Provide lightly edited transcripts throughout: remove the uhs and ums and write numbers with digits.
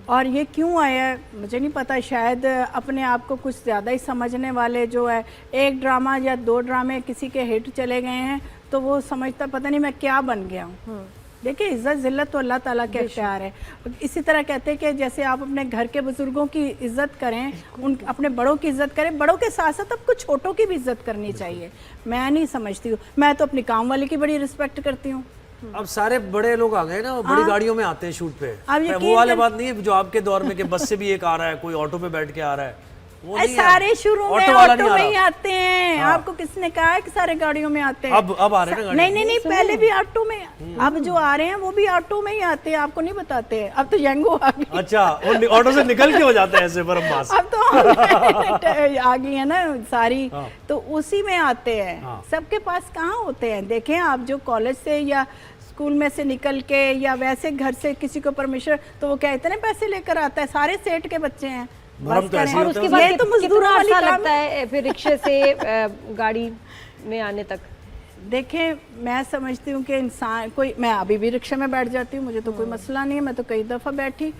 और ये क्यों आया मुझे नहीं पता, शायद अपने आप को कुछ ज़्यादा ही समझने वाले जो है, एक ड्रामा या 2 ड्रामे किसी के हिट चले गए हैं तो वो समझता पता नहीं मैं क्या बन गया हूँ। देखिए इज़्ज़त ज़िल्लत तो अल्लाह ताला के इख्तियार है। इसी तरह कहते हैं कि जैसे आप अपने घर के बुजुर्गों की इज़्ज़त करें, उन अपने बड़ों की इज़्ज़त करें, बड़ों के साथ साथ आपको छोटों की भी इज़्ज़त करनी चाहिए। मैं नहीं समझती हूँ, मैं तो अपनी काम वाली की बड़ी रिस्पेक्ट करती हूँ। अब सारे बड़े लोग आ गए ना, बड़ी गाड़ियों में आते हैं शूट पे। अब वो वाले बात नहीं है जो आपके दौर में कि बस से भी एक आ रहा है, कोई ऑटो पे बैठ के आ रहा है, वो नहीं है। सारे शुरू में ऑटो में ही आते हैं। हाँ। आपको किसने कहा है कि सारे गाड़ियों में आते हैं? अब आ रहे हैं ना गाड़ी। नहीं पहले भी ऑटो में, अब जो आ रहे हैं वो भी ऑटो में ही आते हैं, आपको नहीं बताते हैं। अब तो यंगो आ गई। अच्छा, ऑटो से निकल के हो जाते हैं ऐसे बरम्बास। अब तो आ गई है ना सारी, तो उसी में आते हैं। सबके पास कहाँ होते हैं? देखें आप जो कॉलेज से या स्कूल में से निकल के या वैसे घर से किसी को परमिशन, तो वो क्या इतने पैसे लेकर आता है? सारे सेठ के बच्चे हैं। और उसके बाद तो मजदूरों वाला लगता है फिर रिक्शे से गाड़ी में आने तक। देखें मैं समझती हूँ कि इंसान कोई, मैं अभी भी रिक्शा में बैठ जाती हूँ, मुझे तो कोई मसला नहीं है, मैं तो कई दफ़ा बैठी,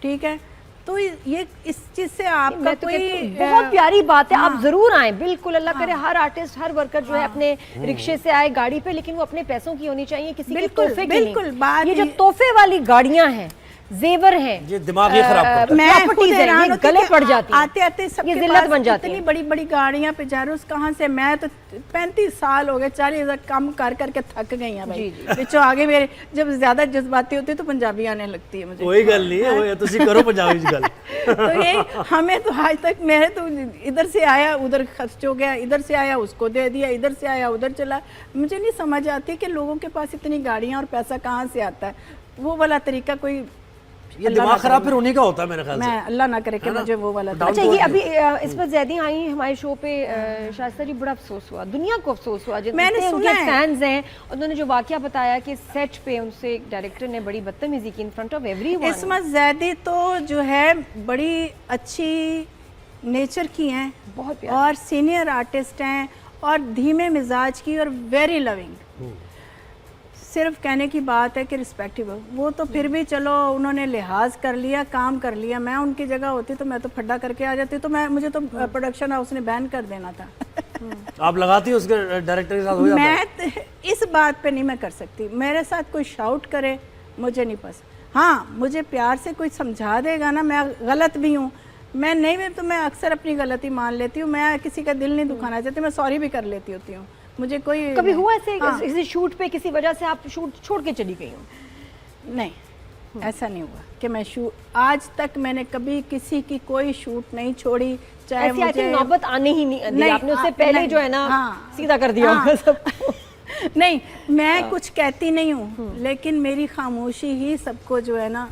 ठीक है। तो ये इस चीज़ से आपका तो कोई बहुत प्यारी बात है। आप जरूर आए, बिल्कुल अल्लाह करे हर आर्टिस्ट हर वर्कर जो है अपने रिक्शे से आए गाड़ी पे, लेकिन वो अपने पैसों की होनी चाहिए, किसी के तोहफे की नहीं। ये जो तोहफे वाली गाड़ियां हैं, जेवर हैं, ये दिमाग ही खराब करता है। मैं खुद हैरान होती गले पड़ जाती है, आते आते सबके जिल्लत बन जाती है। इतनी बड़ी बड़ी गाड़ियां पे जा रहे, कहाँ से? मैं तो 35 साल हो गए, 40 कम कर करके थक गई हैं भाई। बिचो आगे मेरे जब ज्यादा जज्बाती होती है तो पंजाबी आने लगती है मुझे। कोई गल नहीं है, तुसी करो पंजाबी दी गल। तो ये हमें तो आज तक, मेरे तो इधर से आया उधर खर्च हो गया, इधर से आया उसको दे दिया, इधर से आया उधर चला। मुझे नहीं समझ आती कि लोगों के पास इतनी गाड़ियां और पैसा कहाँ से आता है। वो वाला तरीका कोई, ये दिमाग खराब फिर उन्हीं का होता है मेरे ख्याल से। मैं अल्लाह ना करे कि मुझे वो वाला। अच्छा, ये अभी इस पर ज़ैदी आई हमारे शो पे, शाइस्ता जी बड़ा अफसोस हुआ, दुनिया को अफसोस हुआ, मैंने सुना है फैंस हैं, उन्होंने जो वाकया बताया कि सेट पे उनसे एक डायरेक्टर ने बड़ी बदतमीजी की इन फ्रंट ऑफ एवरीवन। इस्मत ज़ैदी तो जो है बड़ी अच्छी नेचर की हैं, बहुत और सीनियर आर्टिस्ट हैं और धीमे मिजाज की और वेरी लविंग। सिर्फ कहने की बात है कि रिस्पेक्टेबल, वो तो फिर भी चलो उन्होंने लिहाज कर लिया, काम कर लिया। मैं उनकी जगह होती तो मैं तो फड्डा करके आ जाती, तो मुझे तो प्रोडक्शन हाउस ने बैन कर देना था। आप लगाती हो उसके डायरेक्टर के साथ हो जाता है? मैं इस बात पे नहीं मैं कर सकती, मेरे साथ कोई शाउट करे मुझे नहीं पसंद। हाँ, मुझे प्यार से कोई समझा देगा ना, मैं गलत भी हूँ, मैं नहीं भी तो मैं अक्सर अपनी गलती मान लेती हूँ, मैं किसी का दिल नहीं दुखाना चाहती, मैं सॉरी भी कर लेती होती हूँ। मुझे कोई कभी हुआ ऐसे किसी शूट पे किसी वजह से आप शूट छोड़ के चली गई हो? नहीं, ऐसा नहीं हुआ कि मैं आज तक मैंने कभी किसी की कोई शूट नहीं छोड़ी, चाहे मुझे नौबत आने ही नहीं आपने उससे पहले जो है ना सीधा कर दिया होगा सबको। नहीं, मैं कुछ कहती नहीं हूँ, लेकिन मेरी खामोशी ही सबको जो है ना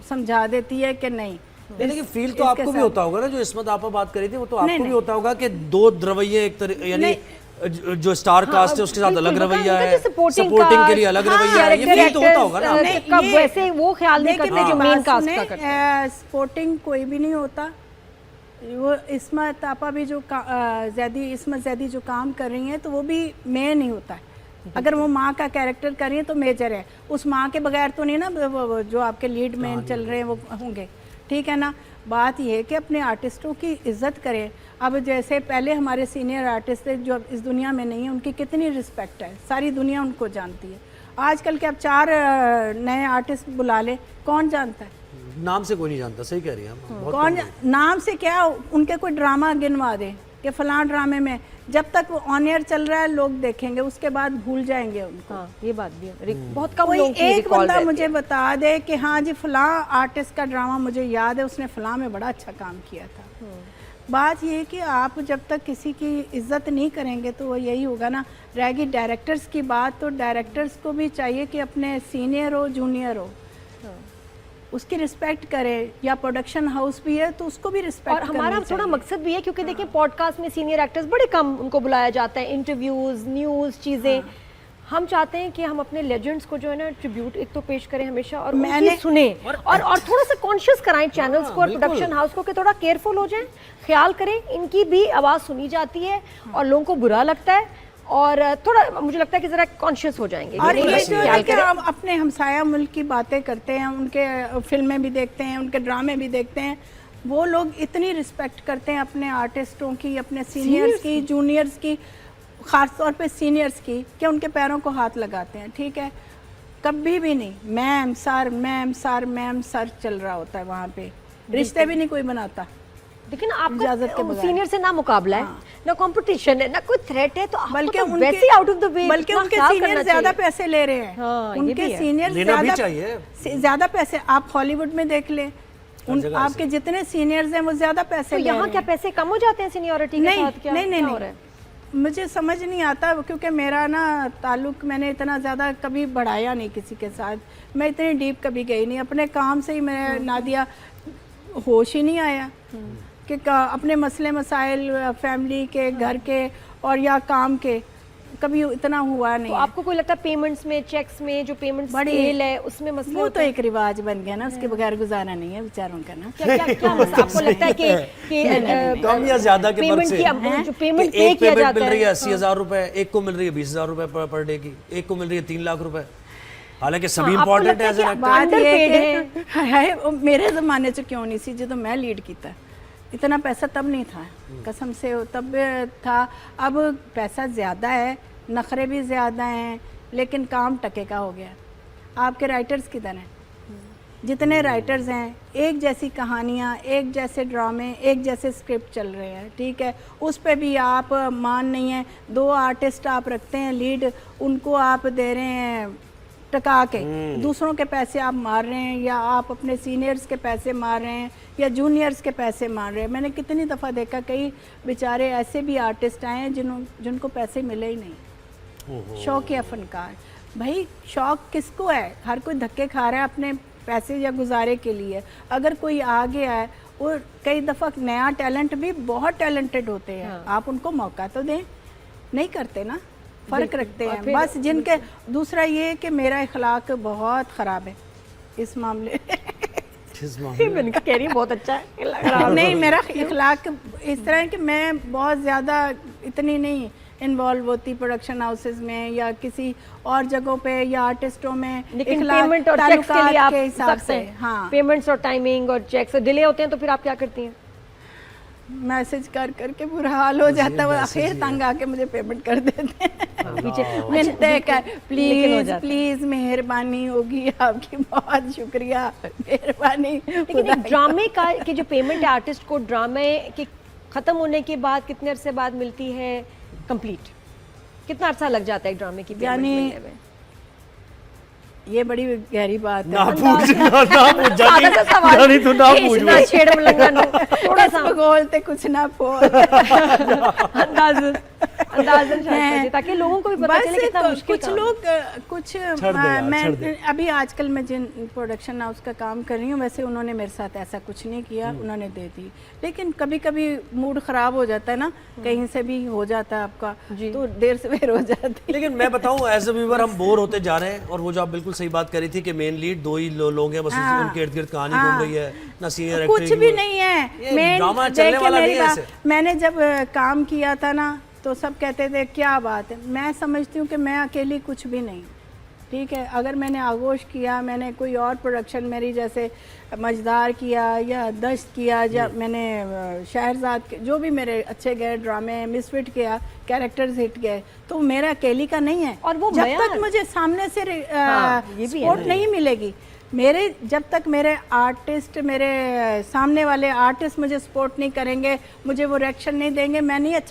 समझा देती है कि नहीं। लेकिन फील तो आपको भी होता होगा ना, जो इस्मत आपा बात करी थी, वो तो आपको भी होता होगा कि दो रवैये एक तरह, यानी जो स्टार कास्ट है उसके साथ अलग रवैया है, सपोर्टिंग के लिए अलग रवैया है, ये फील तो होता होगा ना। कब वैसे वो ख्याल नहीं करते जो मेन कास्ट का करते हैं। सपोर्टिंग कोई भी नहीं होता। वो इस्मत आपा भी जो इस्मत ज़ैदी जो काम कर रही हैं तो वो भी मेन नहीं होता है। अगर वो माँ का कैरेक्टर कर रही है तो मेजर है, उस माँ के बगैर तो नहीं ना जो आपके लीड में चल रहे हैं वो होंगे, ठीक है ना। बात यह है कि अपने आर्टिस्टों की इज्जत करें। अब जैसे पहले हमारे सीनियर आर्टिस्ट थे जो अब इस दुनिया में नहीं है, उनकी कितनी रिस्पेक्ट है, सारी दुनिया उनको जानती है। आजकल के अब 4 नए आर्टिस्ट बुला ले, कौन जानता है? नाम से कोई नहीं जानता, सही कह रही है। कौन नाम से क्या, उनके कोई ड्रामा गिनवा दे कि फलां ड्रामे में, जब तक वो ऑन एयर चल रहा है लोग देखेंगे, उसके बाद भूल जाएंगे उनको। हाँ, ये बात भी है। बहुत कम कोई लोग की एक रिकॉल बंदा मुझे बता दे कि हाँ जी फलां आर्टिस्ट का ड्रामा मुझे याद है, उसने फलां में बड़ा अच्छा काम किया था। बात ये है कि आप जब तक किसी की इज्जत नहीं करेंगे तो वो यही होगा ना। रहेगी डायरेक्टर्स की बात, तो डायरेक्टर्स को भी चाहिए कि अपने सीनियर हो जूनियर हो उसकी रिस्पेक्ट करे, या प्रोडक्शन हाउस भी है तो उसको भी रिस्पेक्ट। और हमारा थोड़ा मकसद भी है, क्योंकि देखिए पॉडकास्ट में सीनियर एक्टर्स बड़े कम उनको बुलाया जाता है, इंटरव्यूज, न्यूज़, चीज़ें। हम चाहते हैं कि हम अपने लेजेंड्स को जो है ना ट्रिब्यूट एक तो पेश करें हमेशा, और उनकी सुने और थोड़ा सा कॉन्शियस कराएं चैनल्स को और प्रोडक्शन हाउस को कि थोड़ा केयरफुल हो जाएं, ख्याल करें, इनकी भी आवाज़ सुनी जाती है और लोगों को बुरा लगता है और थोड़ा मुझे लगता है कि जरा कॉन्शियस हो जाएंगे। और ये जो है कि करें। हम अपने हमसाया मुल्क की बातें करते हैं, उनके फिल्में भी देखते हैं, उनके ड्रामे भी देखते हैं, वो लोग इतनी रिस्पेक्ट करते हैं अपने आर्टिस्टों की, अपने सीनियर्स की, जूनियर्स की, ख़ास तौर पे सीनियर्स की, कि उनके पैरों को हाथ लगाते हैं। ठीक है, कभी भी नहीं मैम सर चल रहा होता है वहाँ पे, रिश्ते भी नहीं कोई बनाता। लेकिन इजाज़त के आपका बगैर। सीनियर से ना मुकाबला है, ना कंपटीशन है, ना कोई थ्रेट है, तो बल्कि आपको तो उनके वैसे आउट ऑफ द वे, बल्कि उनके सीनियर ज्यादा पैसे ले रहे हैं। हाँ, ये उनके भी है। सीनियर लेना भी चाहिए। ज्यादा पैसे, आप हॉलीवुड में देख लें, जगह आपके जितने सीनियर्स हैं वो ज्यादा पैसे तो ले यहाँ रहे क्या हैं। पैसे कम हो जाते हैं सीनियरिटी के साथ? क्या नहीं क्या हो रहा है? मुझे समझ नहीं आता, क्योंकि मेरा ना ताल्लुक मैंने इतना ज़्यादा कभी बढ़ाया नहीं किसी के साथ, मैं इतनी डीप कभी गई नहीं, अपने काम से ही मैं नादिया होश ही नहीं आया कि अपने मसले मसाइल फैमिली के, घर के और या काम के कभी इतना हुआ नहीं तो है। आपको कोई लगता है पेमेंट्स में, चेक्स में जो पेमेंट बड़ी- स्केल है उसमें मसले वो होते तो एक रिवाज बन गया ना, उसके बगैर गुजारा नहीं है बेचारों का ना। क्या क्या क्या मसला आपको लगता है कि कम या ज्यादा के पेमेंट से की जो पेमेंट कि पे एक किया पेमेंट जाता मिल रही है है 80,000 रुपए, एक को मिल रही है 20,000 रुपए पर डे की, एक को मिल रही है 3 लाख रुपए। हालांकि सभी हाँ, आपको इंपॉर्टेंट लगता है है एज एन कि एक्टर। बात Underpaid ये है। है वो मेरे ज़माने से क्यों नहीं सी, जो तो मैं लीड कीता, इतना पैसा तब नहीं था, कसम से तब था। अब पैसा ज़्यादा है, नखरे भी ज़्यादा हैं, लेकिन काम टके का हो गया। आपके राइटर्स किधर हैं? जितने राइटर्स हैं, एक जैसी कहानियाँ, एक जैसे ड्रामे, एक जैसे स्क्रिप्ट चल रहे हैं, ठीक है, उस पे भी आप मान नहीं है। 2 आर्टिस्ट आप रखते हैं लीड, उनको आप दे रहे हैं टका के, दूसरों के पैसे आप मार रहे हैं, या आप अपने सीनियर्स के पैसे मार रहे हैं, या जूनियर्स के पैसे मार रहे हैं। मैंने कितनी दफ़ा देखा, कई बेचारे ऐसे भी आर्टिस्ट आए हैं जिनको पैसे मिले ही नहीं। शौक या फनकार, भाई शौक किसको है? हर कोई धक्के खा रहा है अपने पैसे या गुजारे के लिए। अगर कोई आ गया है, और कई दफ़ा नया टैलेंट भी बहुत टैलेंटेड होते हैं, हाँ। आप उनको मौका तो दें, नहीं करते ना, फ़र्क रखते और हैं फिर- बस। जिनके दूसरा ये कि मेरा इखलाक बहुत ख़राब है इस मामले मैंने कहा, कह रही बहुत अच्छा है लग रहा है। नहीं, मेरा इखलाक इस तरह है कि मैं बहुत ज़्यादा इतनी नहीं इन्वॉल्व होती प्रोडक्शन हाउसेस में या किसी और जगहों पे या आर्टिस्टों में। लेकिन इखलाक पेमेंट और चेक्स के लिए ताल्लुकात आप के हिसाब सख्त से, हैं। हाँ, पेमेंट्स और टाइमिंग और चेक्स डिले होते हैं तो फिर आप क्या करती हैं? मैसेज कर करके बुरा हाल हो जाता है, वो आखिर तंग आके मुझे पेमेंट कर देते हैं। पीछे मिलते हैं कर, लेकिन हो प्लीज जाता है। प्लीज मेहरबानी होगी आपकी, बहुत शुक्रिया, मेहरबानी। लेकिन एक ड्रामे का कि जो पेमेंट है आर्टिस्ट को ड्रामे के खत्म होने के बाद कितने अरसे बाद मिलती है कंप्लीट? कितना अरसा लग जाता है एक ड्रामे की पेमेंट यानी मिलने में? ये बड़ी गहरी बात ना है। पूछ जानी तो ना पूछ ना छेड़ मलंगा नो, थोड़ा सा बोलते कुछ ना बोल अंदाजन शायद कर, ताकि लोगों को भी पता चले कितना मुश्किल कुछ काम है। लोग कुछ छोड़ दे यार, मैं छोड़ दे। अभी आजकल मैं जिन प्रोडक्शन हाउस का काम कर रही हूँ, वैसे उन्होंने मेरे साथ ऐसा कुछ नहीं किया, उन्होंने दे दी। लेकिन कभी कभी मूड ख़राब हो जाता है ना, कहीं से भी हो जाता है आपका, तो देर सवेर हो जाती है। लेकिन मैं बताऊं एज अ व्यूअर हम बोर होते जा रहे हैं। और वो जो आप बिल्कुल सही बात करी थी कि मेन लीड 2 ही लोग हैं बस, उनके इर्द गिर्द कहानी घूम रही है, ना सीनियर कुछ भी नहीं है। ये ड्रामा चलने देखिए वाला मेरी नहीं है बात, ऐसे। मैंने जब काम किया था ना, तो सब कहते थे क्या बात है। मैं समझती हूँ कि मैं अकेली कुछ भी नहीं, ठीक है। अगर मैंने आगोश किया, मैंने कोई और प्रोडक्शन मेरी जैसे मजदार किया या दश्त किया, या मैंने शहरजाद के जो भी मेरे अच्छे गए ड्रामे, मिसफिट किया, कैरेक्टर्स हिट गए, तो मेरा अकेली का नहीं है। और वो जब मयार- तक मुझे सामने से ये भी है सपोर्ट ना। नहीं मिलेगी, मेरे जब तक मेरे आर्टिस्ट, मेरे सामने वाले आर्टिस्ट मुझे सपोर्ट नहीं करेंगे, मुझे वो रिएक्शन नहीं देंगे, मैं नहीं अच्छा